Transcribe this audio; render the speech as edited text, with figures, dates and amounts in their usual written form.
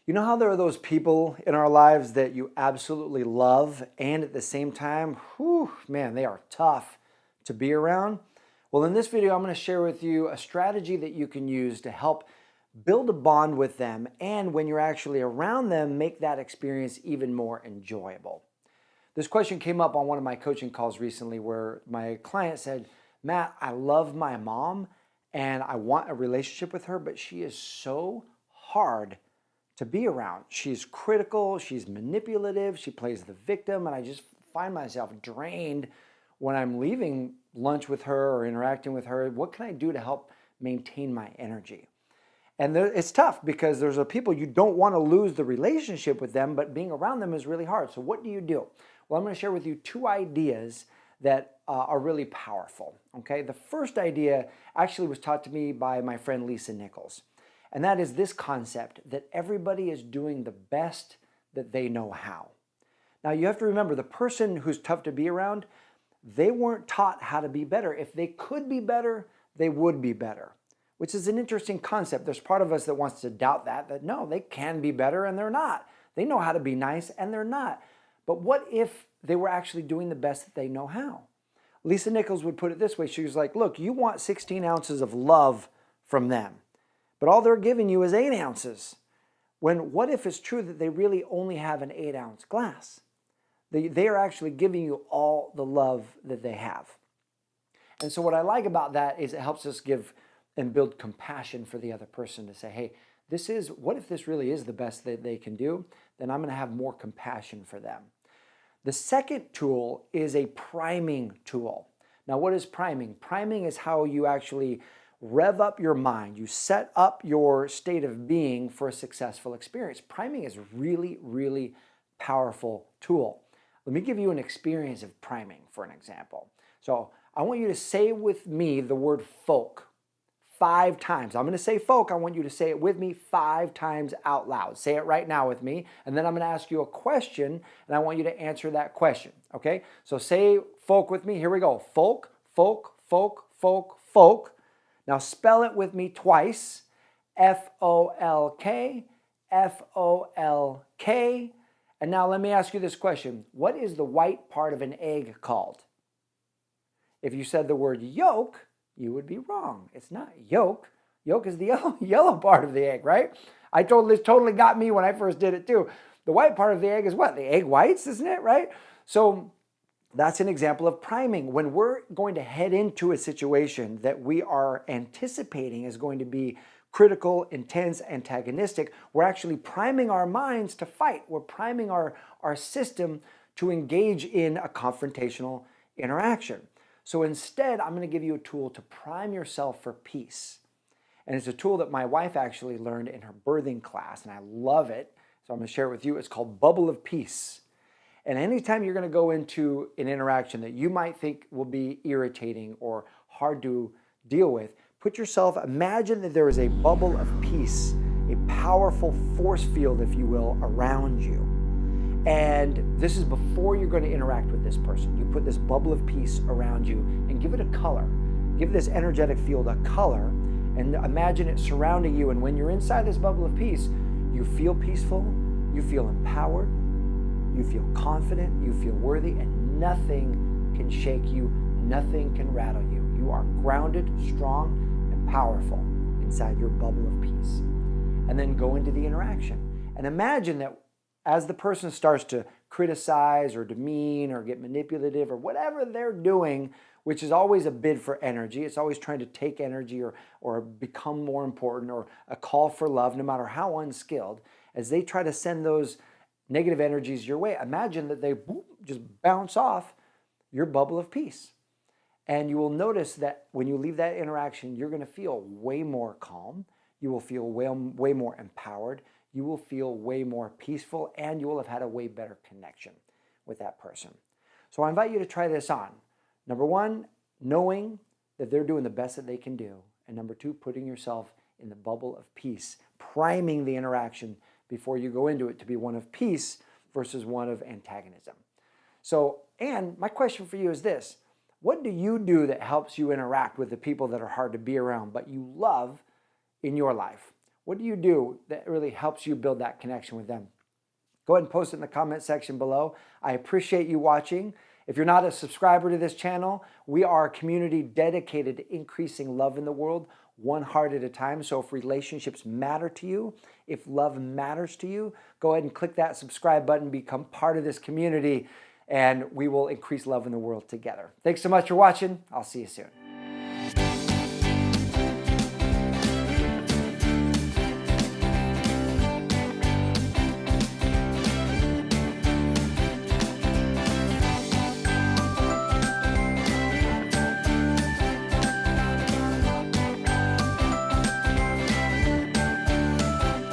You know how there are those people in our lives that you absolutely love and at the same time, whew, man, they are tough to be around? Well, in this video, I'm going to share with you a strategy that you can use to help build a bond with them, and when you're actually around them, make that experience even more enjoyable. This question came up on one of my coaching calls recently where my client said, Matt, I love my mom and I want a relationship with her, but she is so hard to be around. She's critical, she's manipulative, she plays the victim, and I just find myself drained when I'm leaving lunch with her or interacting with her. What can I do to help maintain my energy? And it's tough because there's a people you don't want to lose the relationship with them, but being around them is really hard. So what do you do? Well, I'm going to share with you two ideas that are really powerful. Okay, the first idea actually was taught to me by my friend Lisa Nichols. And that is this concept that everybody is doing the best that they know how. Now, you have to remember, the person who's tough to be around, they weren't taught how to be better. If they could be better, they would be better, which is an interesting concept. There's part of us that wants to doubt that no, they can be better and they're not. They know how to be nice and they're not. But what if they were actually doing the best that they know how? Lisa Nichols would put it this way. She was like, look, you want 16 ounces of love from them, but all they're giving you is 8 ounces. What if it's true that they really only have an 8-ounce glass? They are actually giving you all the love that they have. And so what I like about that is it helps us give and build compassion for the other person to say, hey, what if this really is the best that they can do? Then I'm going to have more compassion for them. The second tool is a priming tool. Now, what is priming? Priming is how you actually rev up your mind. You set up your state of being for a successful experience. Priming is really, really powerful tool. Let me give you an experience of priming for an example. So I want you to say with me the word folk 5 times. I'm going to say folk. I want you to say it with me 5 times out loud. Say it right now with me. And then I'm going to ask you a question, and I want you to answer that question. Okay? So say folk with me. Here we go. Folk, folk, folk, folk, folk. Now spell it with me twice. F-O-L-K, F-O-L-K. And now let me ask you this question. What is the white part of an egg called? If you said the word yolk, you would be wrong. It's not yolk. Yolk is the yellow part of the egg, right? This totally got me when I first did it too. The white part of the egg is what? The egg whites, isn't it, right? So that's an example of priming. When we're going to head into a situation that we are anticipating is going to be critical, intense, antagonistic, we're actually priming our minds to fight. We're priming our system to engage in a confrontational interaction. So instead, I'm going to give you a tool to prime yourself for peace. And it's a tool that my wife actually learned in her birthing class, and I love it. So I'm going to share it with you. It's called Bubble of Peace. And anytime you're going to go into an interaction that you might think will be irritating or hard to deal with, imagine that there is a bubble of peace, a powerful force field, if you will, around you. And this is before you're going to interact with this person. You put this bubble of peace around you and give it a color. Give this energetic field a color and imagine it surrounding you. And when you're inside this bubble of peace, you feel peaceful, you feel empowered, you feel confident, you feel worthy, and nothing can shake you, nothing can rattle you. You are grounded, strong, and powerful inside your bubble of peace. And then go into the interaction. And imagine that as the person starts to criticize or demean or get manipulative or whatever they're doing, which is always a bid for energy, it's always trying to take energy or become more important or a call for love, no matter how unskilled, as they try to send those negative energies your way, imagine that they just bounce off your bubble of peace. And you will notice that when you leave that interaction, you're going to feel way more calm, you will feel way more empowered, you will feel way more peaceful, and you will have had a way better connection with that person. So I invite you to try this on. Number 1, knowing that they're doing the best that they can do. And number 2, putting yourself in the bubble of peace, priming the interaction before you go into it to be one of peace versus one of antagonism. So, and my question for you is this. What do you do that helps you interact with the people that are hard to be around, but you love in your life? What do you do that really helps you build that connection with them? Go ahead and post it in the comment section below. I appreciate you watching. If you're not a subscriber to this channel, we are a community dedicated to increasing love in the world, one heart at a time. So if relationships matter to you, if love matters to you, go ahead and click that subscribe button, become part of this community, and we will increase love in the world together. Thanks so much for watching. I'll see you soon.